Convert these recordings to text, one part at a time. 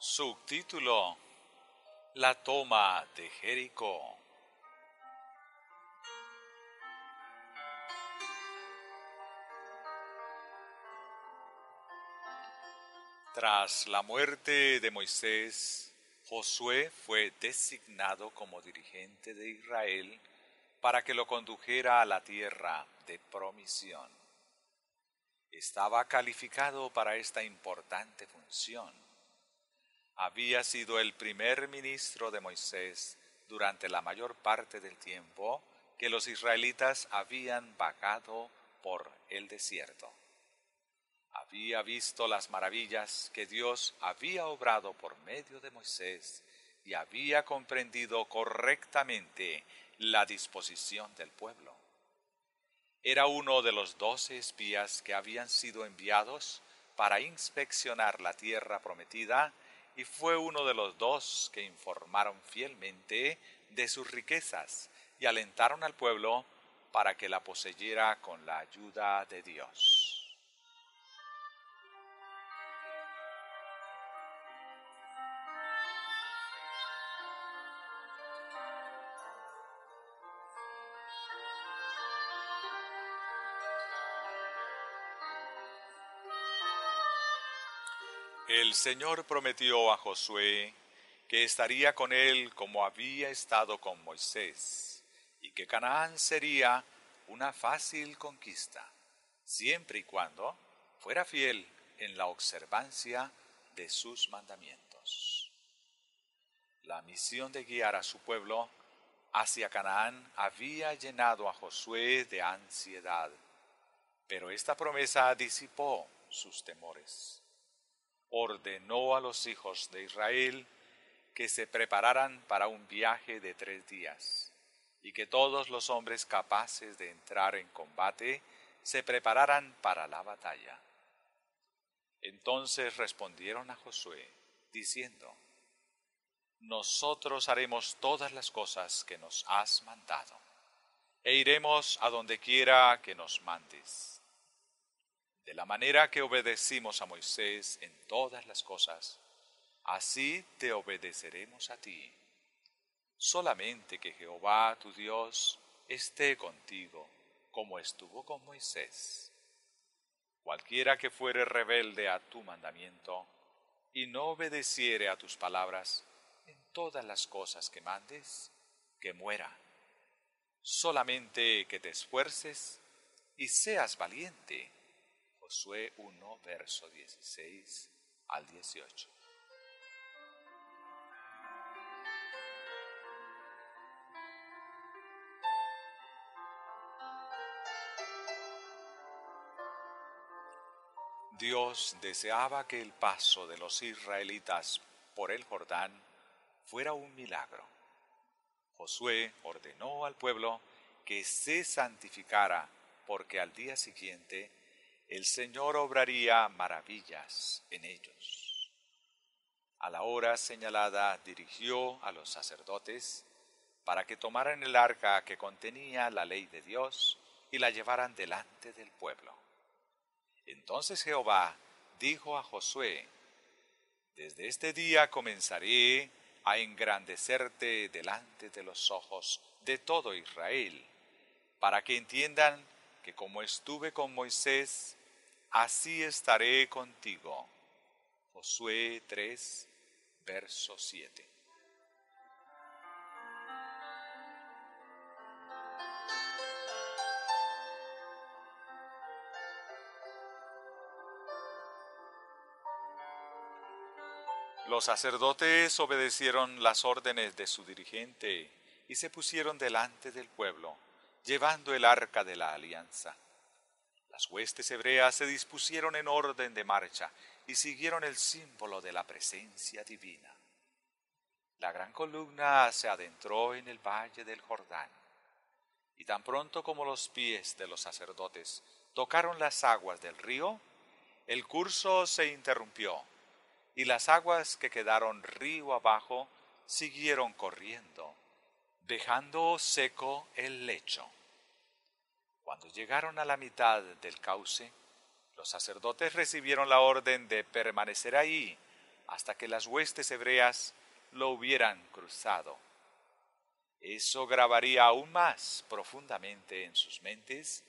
Subtítulo: La toma de Jericó. Tras la muerte de Moisés, Josué fue designado como dirigente de Israel para que lo condujera a la tierra de promisión. Estaba calificado para esta importante función. Había sido el primer ministro de Moisés durante la mayor parte del tiempo que los israelitas habían vagado por el desierto. Había visto las maravillas que Dios había obrado por medio de Moisés y había comprendido correctamente la disposición del pueblo. Era uno de los 12 espías que habían sido enviados para inspeccionar la tierra prometida y fue uno de los 2 que informaron fielmente de sus riquezas y alentaron al pueblo para que la poseyera con la ayuda de Dios. El Señor prometió a Josué que estaría con él como había estado con Moisés, y que Canaán sería una fácil conquista, siempre y cuando fuera fiel en la observancia de sus mandamientos. La misión de guiar a su pueblo hacia Canaán había llenado a Josué de ansiedad, pero esta promesa disipó sus temores. Ordenó a los hijos de Israel que se prepararan para un viaje de 3 días, y que todos los hombres capaces de entrar en combate se prepararan para la batalla. Entonces respondieron a Josué, diciendo: Nosotros haremos todas las cosas que nos has mandado, e iremos a donde quiera que nos mandes. De la manera que obedecimos a Moisés en todas las cosas, así te obedeceremos a ti. Solamente que Jehová tu Dios esté contigo, como estuvo con Moisés. Cualquiera que fuere rebelde a tu mandamiento, y no obedeciere a tus palabras en todas las cosas que mandes, que muera. Solamente que te esfuerces y seas valiente. Josué 1, verso 16 al 18. Dios deseaba que el paso de los israelitas por el Jordán fuera un milagro. Josué ordenó al pueblo que se santificara, porque al día siguiente el Señor obraría maravillas en ellos. A la hora señalada dirigió a los sacerdotes para que tomaran el arca que contenía la ley de Dios y la llevaran delante del pueblo. Entonces Jehová dijo a Josué: Desde este día comenzaré a engrandecerte delante de los ojos de todo Israel, para que entiendan que como estuve con Moisés, así estaré contigo. Josué 3, verso 7. Los sacerdotes obedecieron las órdenes de su dirigente y se pusieron delante del pueblo, llevando el arca de la alianza. Las huestes hebreas se dispusieron en orden de marcha y siguieron el símbolo de la presencia divina. La gran columna se adentró en el valle del Jordán, y tan pronto como los pies de los sacerdotes tocaron las aguas del río, el curso se interrumpió, y las aguas que quedaron río abajo siguieron corriendo, dejando seco el lecho. Cuando llegaron a la mitad del cauce, los sacerdotes recibieron la orden de permanecer ahí hasta que las huestes hebreas lo hubieran cruzado. Eso grabaría aún más profundamente en sus mentes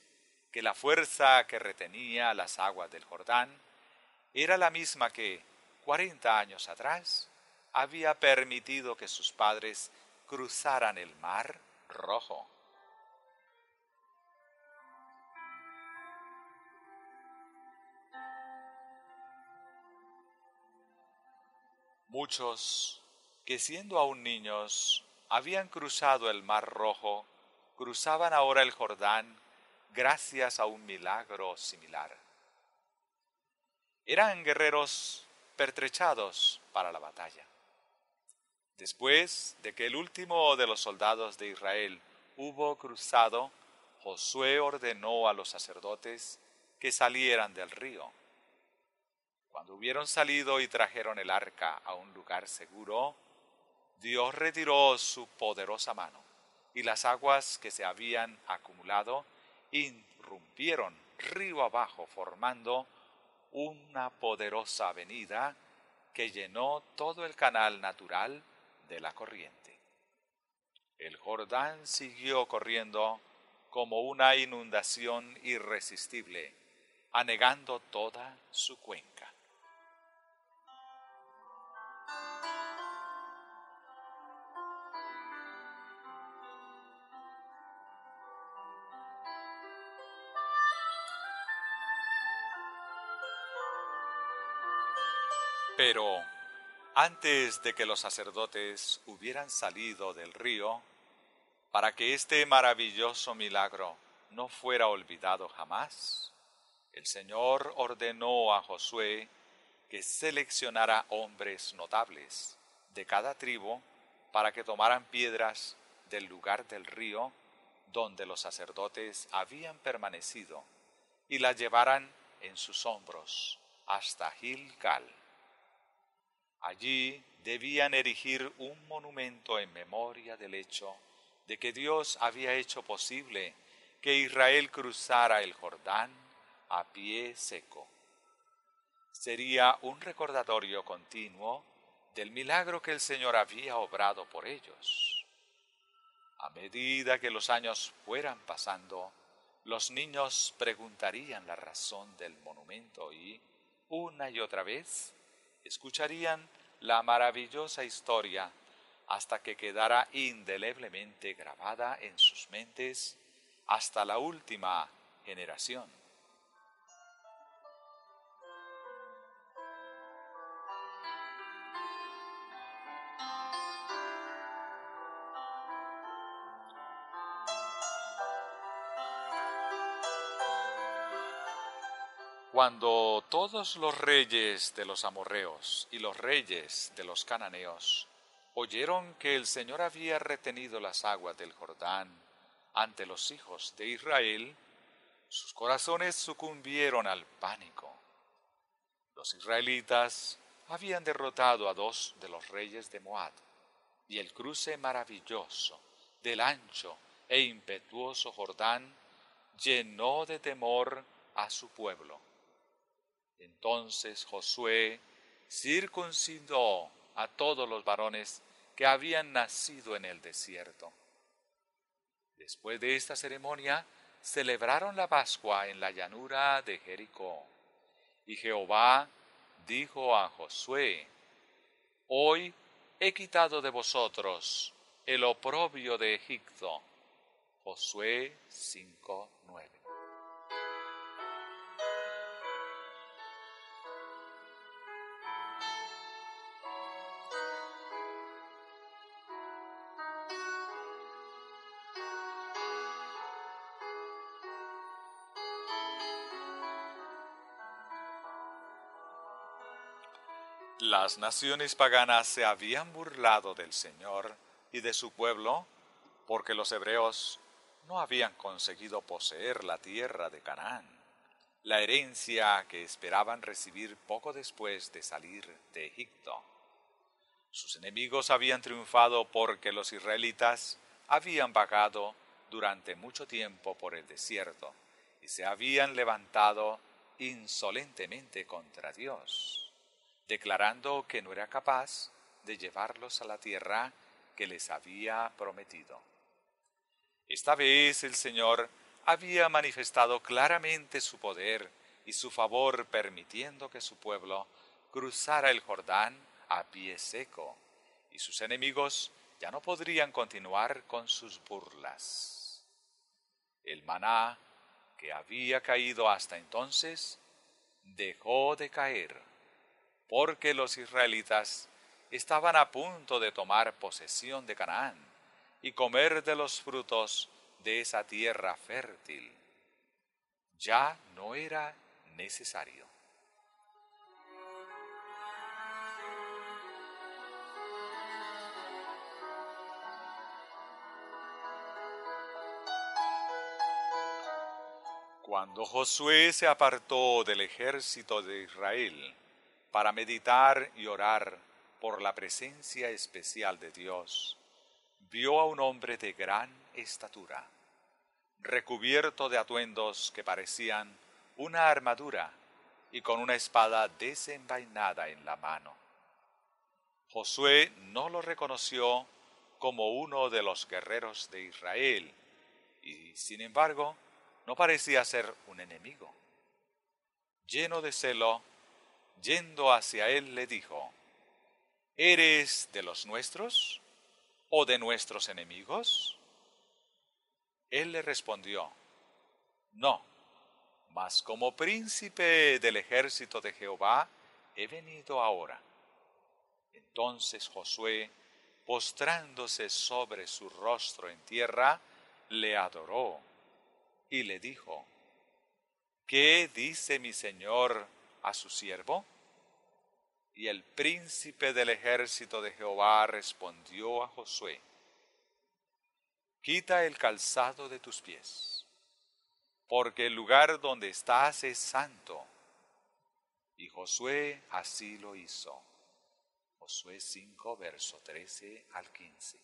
que la fuerza que retenía las aguas del Jordán era la misma que, 40 años atrás, había permitido que sus padres cruzaran el Mar Rojo. Muchos, que siendo aún niños habían cruzado el Mar Rojo, cruzaban ahora el Jordán gracias a un milagro similar. Eran guerreros pertrechados para la batalla. Después de que el último de los soldados de Israel hubo cruzado, Josué ordenó a los sacerdotes que salieran del río. Cuando hubieron salido y trajeron el arca a un lugar seguro, Dios retiró su poderosa mano, y las aguas que se habían acumulado irrumpieron río abajo, formando una poderosa avenida que llenó todo el canal natural de la corriente. El Jordán siguió corriendo como una inundación irresistible, anegando toda su cuenca. Pero antes de que los sacerdotes hubieran salido del río, para que este maravilloso milagro no fuera olvidado jamás, el Señor ordenó a Josué que seleccionara hombres notables de cada tribu para que tomaran piedras del lugar del río donde los sacerdotes habían permanecido y las llevaran en sus hombros hasta Gilgal. Allí debían erigir un monumento en memoria del hecho de que Dios había hecho posible que Israel cruzara el Jordán a pie seco. Sería un recordatorio continuo del milagro que el Señor había obrado por ellos. A medida que los años fueran pasando, los niños preguntarían la razón del monumento y, una y otra vez, escucharían la maravillosa historia hasta que quedara indeleblemente grabada en sus mentes hasta la última generación. Cuando todos los reyes de los amorreos y los reyes de los cananeos oyeron que el Señor había retenido las aguas del Jordán ante los hijos de Israel, sus corazones sucumbieron al pánico. Los israelitas habían derrotado a 2 de los reyes de Moab, y el cruce maravilloso del ancho e impetuoso Jordán llenó de temor a su pueblo. Entonces Josué circuncidó a todos los varones que habían nacido en el desierto. Después de esta ceremonia, celebraron la Pascua en la llanura de Jericó. Y Jehová dijo a Josué: Hoy he quitado de vosotros el oprobio de Egipto. Josué 5:9. Las naciones paganas se habían burlado del Señor y de su pueblo porque los hebreos no habían conseguido poseer la tierra de Canaán, la herencia que esperaban recibir poco después de salir de Egipto. Sus enemigos habían triunfado porque los israelitas habían vagado durante mucho tiempo por el desierto y se habían levantado insolentemente contra Dios. declarando que no era capaz de llevarlos a la tierra que les había prometido. Esta vez el Señor había manifestado claramente su poder y su favor, permitiendo que su pueblo cruzara el Jordán a pie seco, y sus enemigos ya no podrían continuar con sus burlas. El maná que había caído hasta entonces dejó de caer, porque los israelitas estaban a punto de tomar posesión de Canaán y comer de los frutos de esa tierra fértil. Ya no era necesario. Cuando Josué se apartó del ejército de Israel para meditar y orar por la presencia especial de Dios, vio a un hombre de gran estatura, recubierto de atuendos que parecían una armadura y con una espada desenvainada en la mano. Josué no lo reconoció como uno de los guerreros de Israel y, sin embargo, no parecía ser un enemigo. Lleno de celo, yendo hacia él, le dijo: ¿Eres de los nuestros o de nuestros enemigos? Él le respondió: No, mas como príncipe del ejército de Jehová he venido ahora. Entonces Josué, postrándose sobre su rostro en tierra, le adoró y le dijo: ¿Qué dice mi señor a su siervo? Y el príncipe del ejército de Jehová respondió a Josué: Quita el calzado de tus pies, porque el lugar donde estás es santo. Y Josué así lo hizo. Josué 5, verso 13 al 15.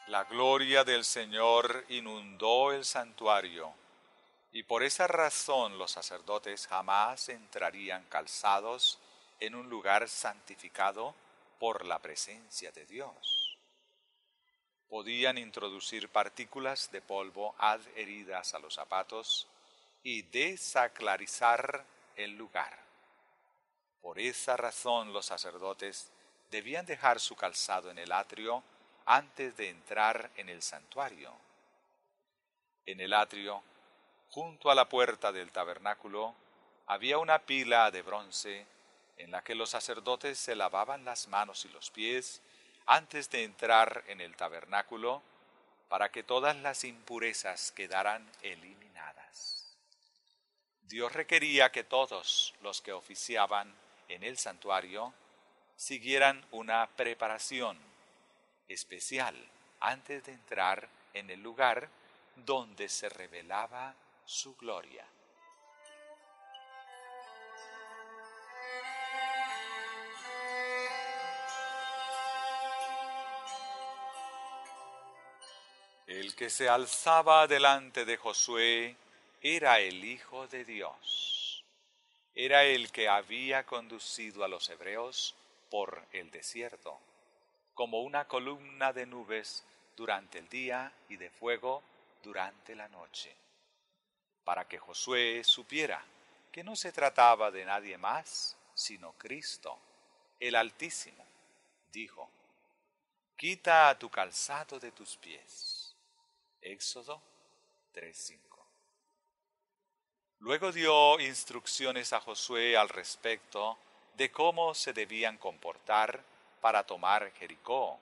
La gloria del Señor inundó el santuario, y por esa razón los sacerdotes jamás entrarían calzados en un lugar santificado por la presencia de Dios. Podían introducir partículas de polvo adheridas a los zapatos y desaclarizar el lugar. Por esa razón los sacerdotes debían dejar su calzado en el atrio antes de entrar en el santuario. En el atrio, junto a la puerta del tabernáculo, había una pila de bronce en la que los sacerdotes se lavaban las manos y los pies antes de entrar en el tabernáculo, para que todas las impurezas quedaran eliminadas. Dios requería que todos los que oficiaban en el santuario siguieran una preparación especial antes de entrar en el lugar donde se revelaba su gloria. El que se alzaba delante de Josué era el Hijo de Dios. Era el que había conducido a los hebreos por el desierto, como una columna de nubes durante el día y de fuego durante la noche, para que Josué supiera que no se trataba de nadie más sino Cristo, el Altísimo. Dijo: Quita tu calzado de tus pies. Éxodo 3:5. Luego dio instrucciones a Josué al respecto de cómo se debían comportar para tomar Jericó.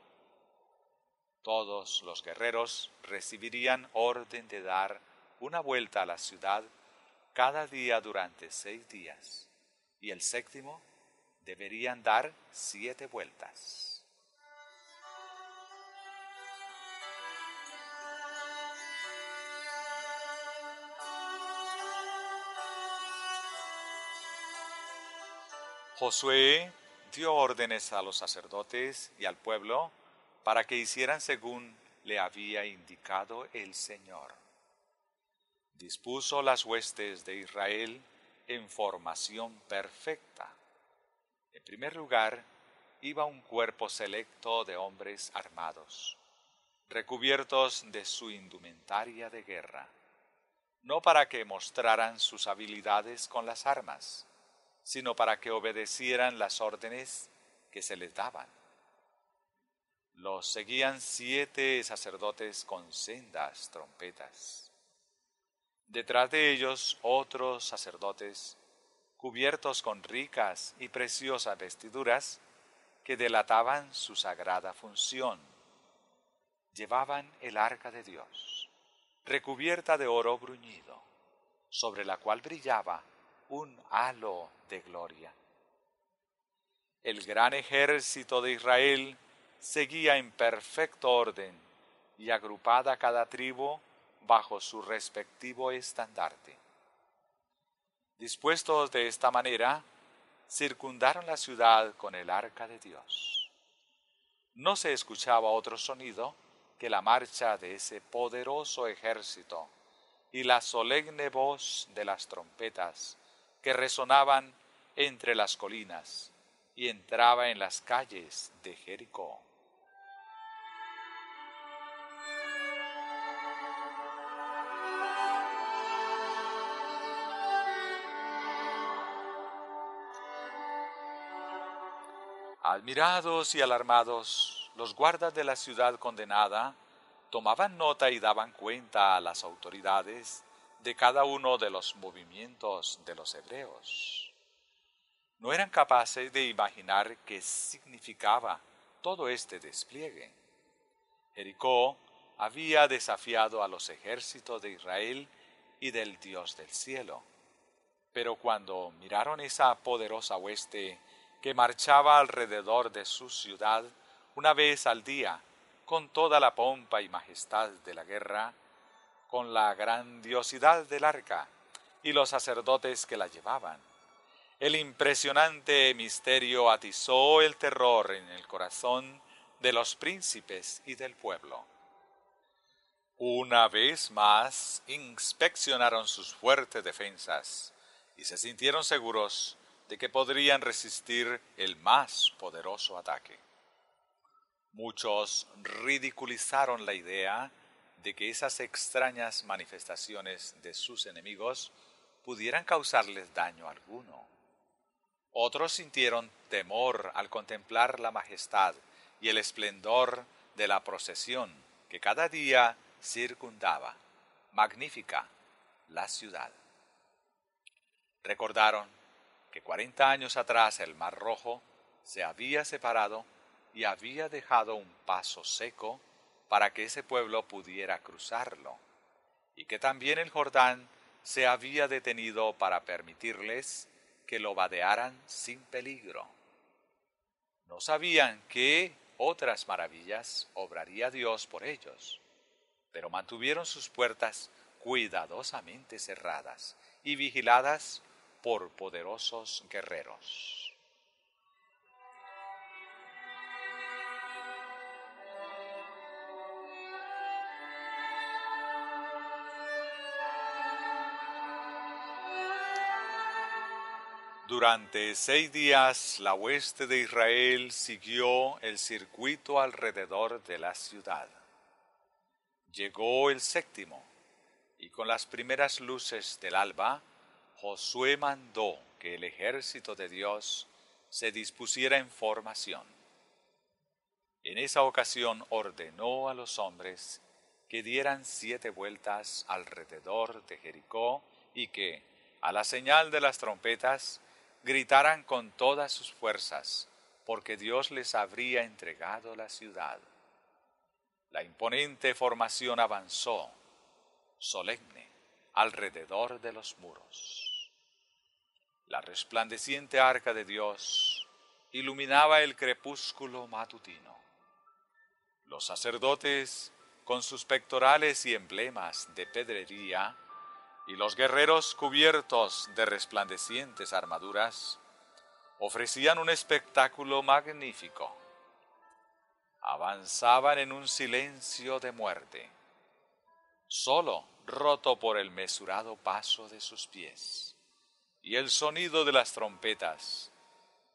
Todos los guerreros recibirían orden de dar una vuelta a la ciudad cada día durante 6 días, y el séptimo deberían dar 7 vueltas. Josué dio órdenes a los sacerdotes y al pueblo para que hicieran según le había indicado el Señor. Dispuso las huestes de Israel en formación perfecta. En primer lugar, iba un cuerpo selecto de hombres armados, recubiertos de su indumentaria de guerra, no para que mostraran sus habilidades con las armas, sino para que obedecieran las órdenes que se les daban. Los seguían 7 sacerdotes con sendas trompetas. Detrás de ellos otros sacerdotes, cubiertos con ricas y preciosas vestiduras que delataban su sagrada función. Llevaban el arca de Dios, recubierta de oro bruñido, sobre la cual brillaba un halo de gloria. El gran ejército de Israel seguía en perfecto orden y agrupada cada tribu bajo su respectivo estandarte. Dispuestos de esta manera, circundaron la ciudad con el arca de Dios. No se escuchaba otro sonido que la marcha de ese poderoso ejército y la solemne voz de las trompetas que resonaban entre las colinas y entraba en las calles de Jericó. Admirados y alarmados, los guardas de la ciudad condenada tomaban nota y daban cuenta a las autoridades de cada uno de los movimientos de los hebreos. No eran capaces de imaginar qué significaba todo este despliegue. Jericó había desafiado a los ejércitos de Israel y del Dios del cielo. Pero cuando miraron esa poderosa hueste que marchaba alrededor de su ciudad una vez al día, con toda la pompa y majestad de la guerra, con la grandiosidad del arca y los sacerdotes que la llevaban, el impresionante misterio atizó el terror en el corazón de los príncipes y del pueblo. Una vez más inspeccionaron sus fuertes defensas y se sintieron seguros de que podrían resistir el más poderoso ataque. Muchos ridiculizaron la idea de que esas extrañas manifestaciones de sus enemigos pudieran causarles daño alguno. Otros sintieron temor al contemplar la majestad y el esplendor de la procesión que cada día circundaba, magnífica, la ciudad. Recordaron que 40 años atrás el Mar Rojo se había separado y había dejado un paso seco para que ese pueblo pudiera cruzarlo, y que también el Jordán se había detenido para permitirles que lo vadearan sin peligro. No sabían qué otras maravillas obraría Dios por ellos, pero mantuvieron sus puertas cuidadosamente cerradas y vigiladas por poderosos guerreros. Durante 6 días la hueste de Israel siguió el circuito alrededor de la ciudad. Llegó el 7º, y con las primeras luces del alba, Josué mandó que el ejército de Dios se dispusiera en formación. En esa ocasión ordenó a los hombres que dieran 7 vueltas alrededor de Jericó y que, a la señal de las trompetas, gritaran con todas sus fuerzas, porque Dios les habría entregado la ciudad. La imponente formación avanzó, solemne, alrededor de los muros. La resplandeciente arca de Dios iluminaba el crepúsculo matutino. Los sacerdotes, con sus pectorales y emblemas de pedrería, y los guerreros cubiertos de resplandecientes armaduras, Ofrecían un espectáculo magnífico. Avanzaban en un silencio de muerte, solo roto por el mesurado paso de sus pies y el sonido de las trompetas,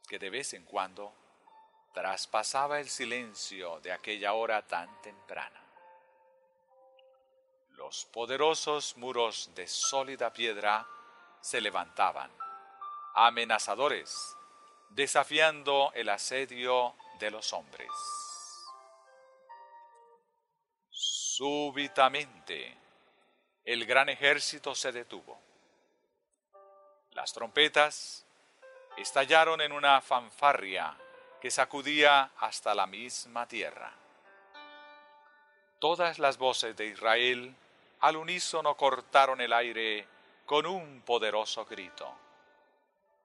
que de vez en cuando traspasaba el silencio de aquella hora tan temprana. Los poderosos muros de sólida piedra se levantaban, amenazadores, desafiando el asedio de los hombres. Súbitamente, el gran ejército se detuvo. Las trompetas estallaron en una fanfarria que sacudía hasta la misma tierra. Todas las voces de Israel al unísono cortaron el aire con un poderoso grito.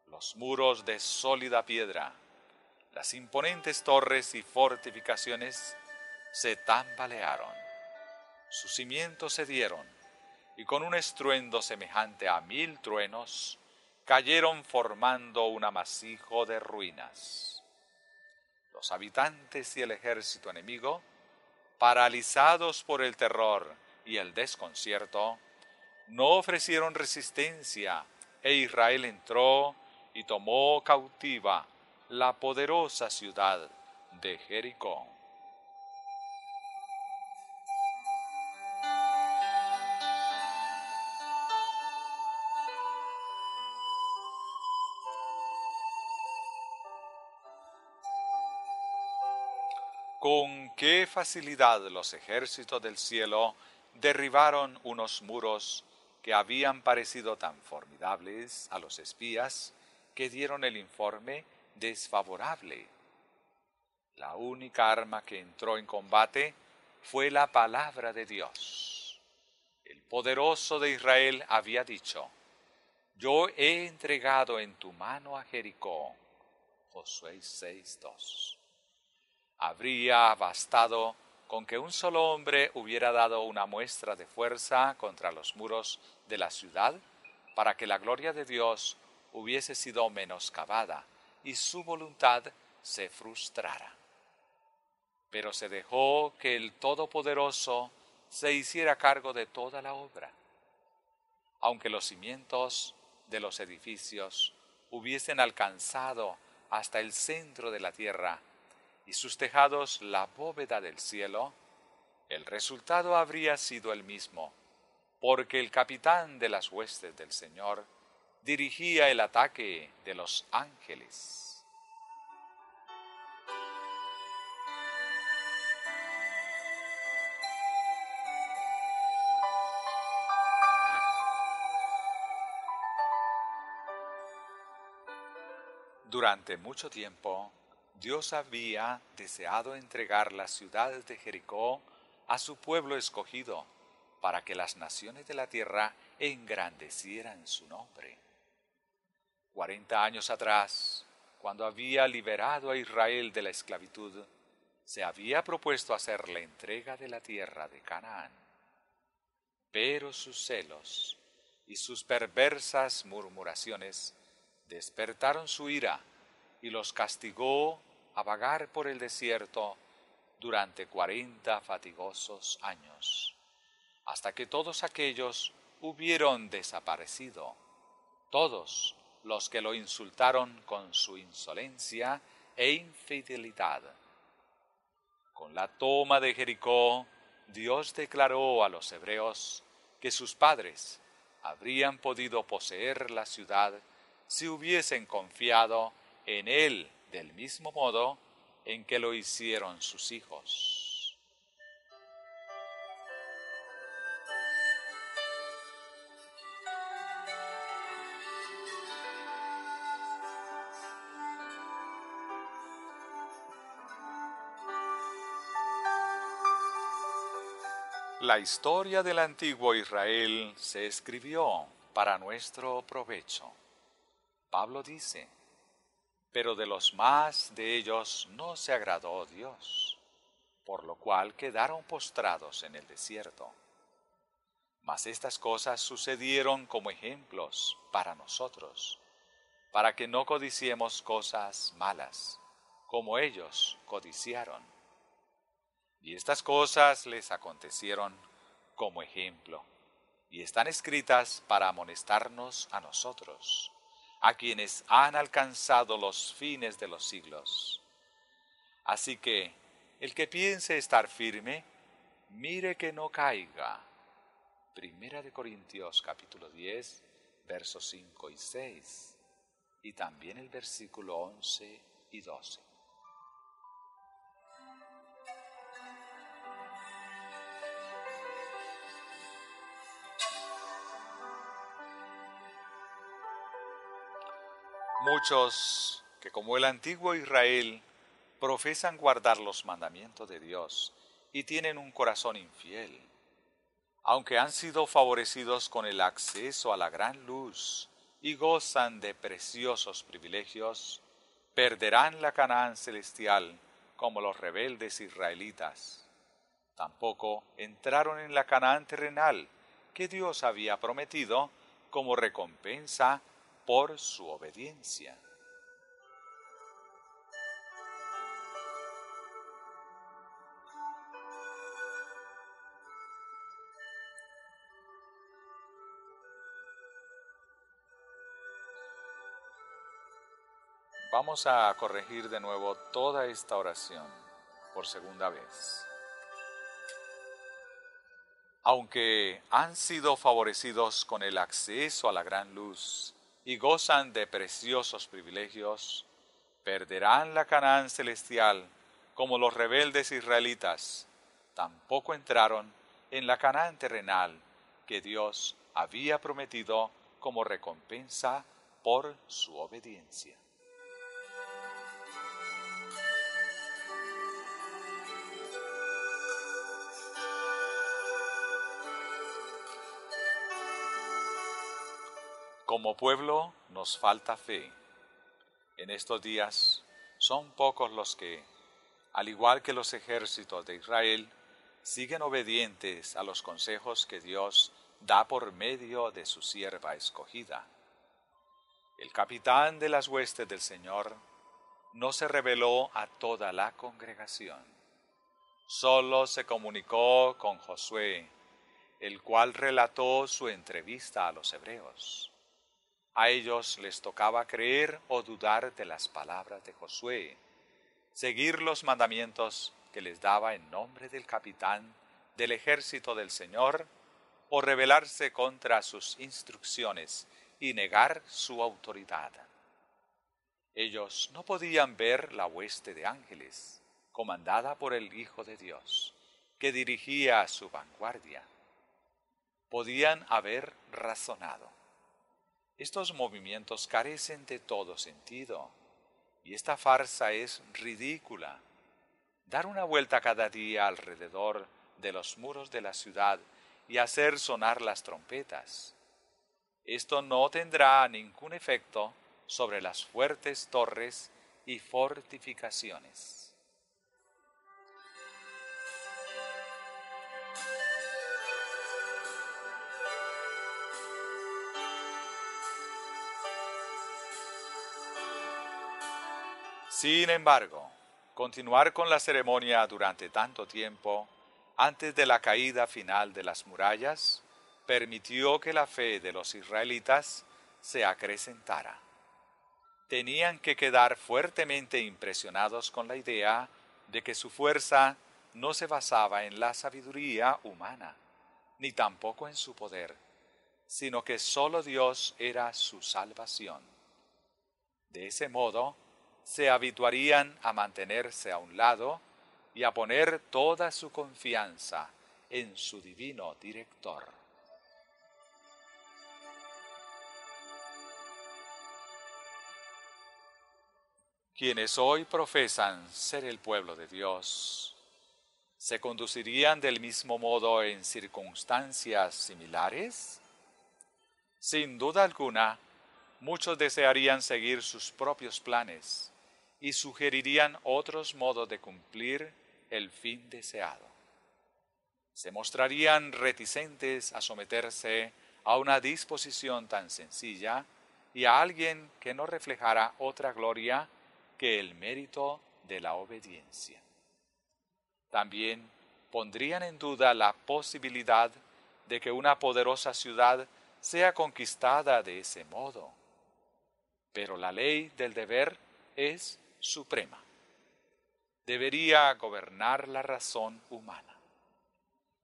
Los muros de sólida piedra, las imponentes torres y fortificaciones se tambalearon. Sus cimientos cedieron y con un estruendo semejante a 1000 truenos cayeron formando un amasijo de ruinas. Los habitantes y el ejército enemigo, paralizados por el terror y el desconcierto, no ofrecieron resistencia e Israel entró y tomó cautiva la poderosa ciudad de Jericó. Con qué facilidad los ejércitos del cielo derribaron unos muros que habían parecido tan formidables a los espías que dieron el informe desfavorable. La única arma que entró en combate fue la palabra de Dios. El poderoso de Israel había dicho: yo he entregado en tu mano a Jericó. Josué 6:2. Habría bastado con que un solo hombre hubiera dado una muestra de fuerza contra los muros de la ciudad para que la gloria de Dios hubiese sido menoscabada y su voluntad se frustrara. Pero se dejó que el Todopoderoso se hiciera cargo de toda la obra. Aunque los cimientos de los edificios hubiesen alcanzado hasta el centro de la tierra, y sus tejados la bóveda del cielo, el resultado habría sido el mismo, porque el capitán de las huestes del Señor dirigía el ataque de los ángeles. Durante mucho tiempo, Dios había deseado entregar la ciudad de Jericó a su pueblo escogido, para que las naciones de la tierra engrandecieran su nombre. 40 años atrás, cuando había liberado a Israel de la esclavitud, se había propuesto hacer la entrega de la tierra de Canaán. Pero sus celos y sus perversas murmuraciones despertaron su ira y los castigó a vagar por el desierto durante 40 fatigosos años, hasta que todos aquellos hubieron desaparecido, todos los que lo insultaron con su insolencia e infidelidad. Con la toma de Jericó, Dios declaró a los hebreos que sus padres habrían podido poseer la ciudad si hubiesen confiado en Él del mismo modo en que lo hicieron sus hijos. La historia del antiguo Israel se escribió para nuestro provecho. Pablo dice: pero de los más de ellos no se agradó Dios, por lo cual quedaron postrados en el desierto. Mas estas cosas sucedieron como ejemplos para nosotros, para que no codiciemos cosas malas, como ellos codiciaron. Y estas cosas les acontecieron como ejemplo, y están escritas para amonestarnos a nosotros, a quienes han alcanzado los fines de los siglos. Así que, el que piense estar firme, mire que no caiga. Primera de Corintios capítulo 10, versos 5 y 6, y también el versículo 11 y 12. Muchos que, como el antiguo Israel, profesan guardar los mandamientos de Dios y tienen un corazón infiel, aunque han sido favorecidos con el acceso a la gran luz y gozan de preciosos privilegios, perderán la Canaán celestial como los rebeldes israelitas. Tampoco entraron en la Canaán terrenal que Dios había prometido como recompensa por su obediencia. Vamos a corregir de nuevo toda esta oración por segunda vez. Aunque han sido favorecidos con el acceso a la gran luz y gozan de preciosos privilegios, perderán la Canaán celestial como los rebeldes israelitas. Tampoco entraron en la Canaán terrenal que Dios había prometido como recompensa por su obediencia. Como pueblo nos falta fe. En estos días son pocos los que, al igual que los ejércitos de Israel, siguen obedientes a los consejos que Dios da por medio de su sierva escogida. El capitán de las huestes del Señor no se reveló a toda la congregación. Solo se comunicó con Josué, el cual relató su entrevista a los hebreos. A ellos les tocaba creer o dudar de las palabras de Josué, seguir los mandamientos que les daba en nombre del capitán del ejército del Señor, o rebelarse contra sus instrucciones y negar su autoridad. Ellos no podían ver la hueste de ángeles, comandada por el Hijo de Dios, que dirigía a su vanguardia. Podían haber razonado: estos movimientos carecen de todo sentido, y esta farsa es ridícula. Dar una vuelta cada día alrededor de los muros de la ciudad y hacer sonar las trompetas. Esto no tendrá ningún efecto sobre las fuertes torres y fortificaciones. Sin embargo, continuar con la ceremonia durante tanto tiempo, antes de la caída final de las murallas, permitió que la fe de los israelitas se acrecentara. Tenían que quedar fuertemente impresionados con la idea de que su fuerza no se basaba en la sabiduría humana, ni tampoco en su poder, sino que sólo Dios era su salvación. De ese modo, se habituarían a mantenerse a un lado y a poner toda su confianza en su divino director. Quienes hoy profesan ser el pueblo de Dios, ¿se conducirían del mismo modo en circunstancias similares? Sin duda alguna, muchos desearían seguir sus propios planes y sugerirían otros modos de cumplir el fin deseado. Se mostrarían reticentes a someterse a una disposición tan sencilla y a alguien que no reflejara otra gloria que el mérito de la obediencia. También pondrían en duda la posibilidad de que una poderosa ciudad sea conquistada de ese modo. Pero la ley del deber es suprema. Debería gobernar la razón humana.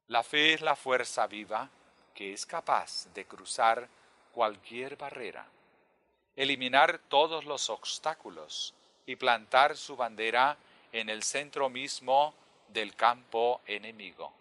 La fe es la fuerza viva que es capaz de cruzar cualquier barrera, eliminar todos los obstáculos y plantar su bandera en el centro mismo del campo enemigo.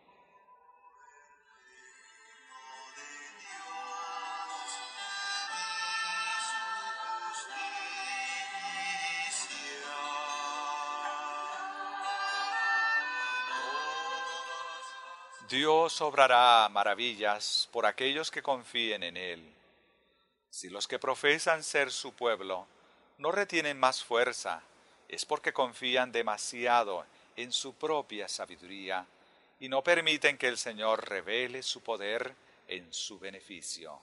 Dios obrará maravillas por aquellos que confíen en Él. Si los que profesan ser su pueblo no retienen más fuerza, es porque confían demasiado en su propia sabiduría y no permiten que el Señor revele su poder en su beneficio.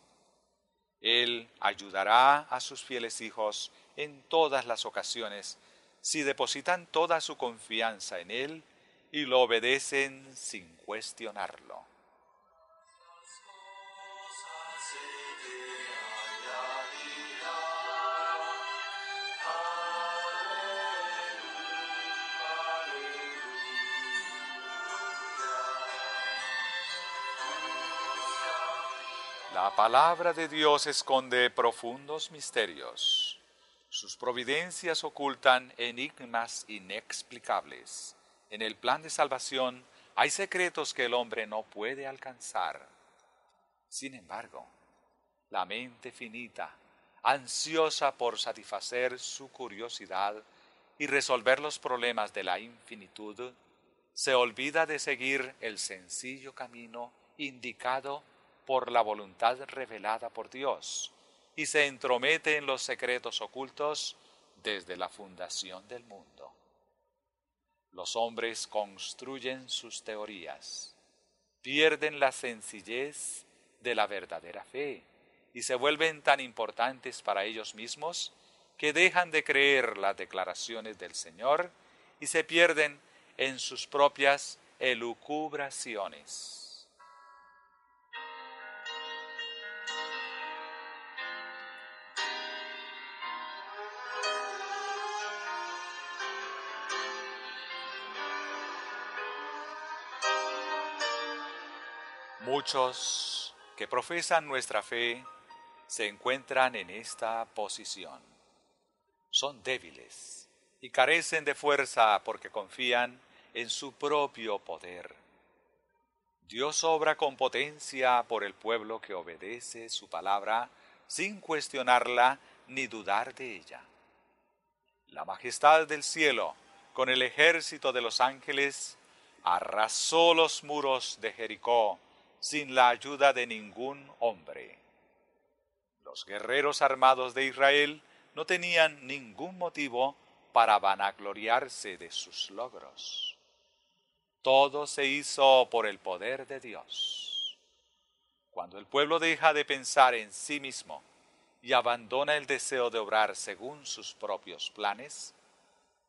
Él ayudará a sus fieles hijos en todas las ocasiones si depositan toda su confianza en Él y lo obedecen sin cuestionarlo. La palabra de Dios esconde profundos misterios. Sus providencias ocultan enigmas inexplicables. En el plan de salvación hay secretos que el hombre no puede alcanzar. Sin embargo, la mente finita, ansiosa por satisfacer su curiosidad y resolver los problemas de la infinitud, se olvida de seguir el sencillo camino indicado por la voluntad revelada por Dios y se entromete en los secretos ocultos desde la fundación del mundo. Los hombres construyen sus teorías, pierden la sencillez de la verdadera fe y se vuelven tan importantes para ellos mismos que dejan de creer las declaraciones del Señor y se pierden en sus propias elucubraciones. Muchos que profesan nuestra fe se encuentran en esta posición. Son débiles y carecen de fuerza porque confían en su propio poder. Dios obra con potencia por el pueblo que obedece su palabra sin cuestionarla ni dudar de ella. La majestad del cielo, con el ejército de los ángeles, arrasó los muros de Jericó sin la ayuda de ningún hombre. Los guerreros armados de Israel no tenían ningún motivo para vanagloriarse de sus logros. Todo se hizo por el poder de Dios. Cuando el pueblo deja de pensar en sí mismo y abandona el deseo de obrar según sus propios planes,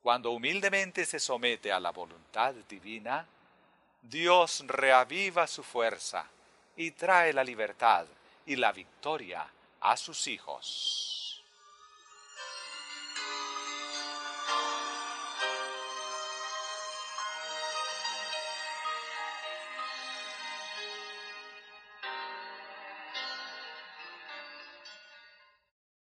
cuando humildemente se somete a la voluntad divina, Dios reaviva su fuerza y trae la libertad y la victoria a sus hijos.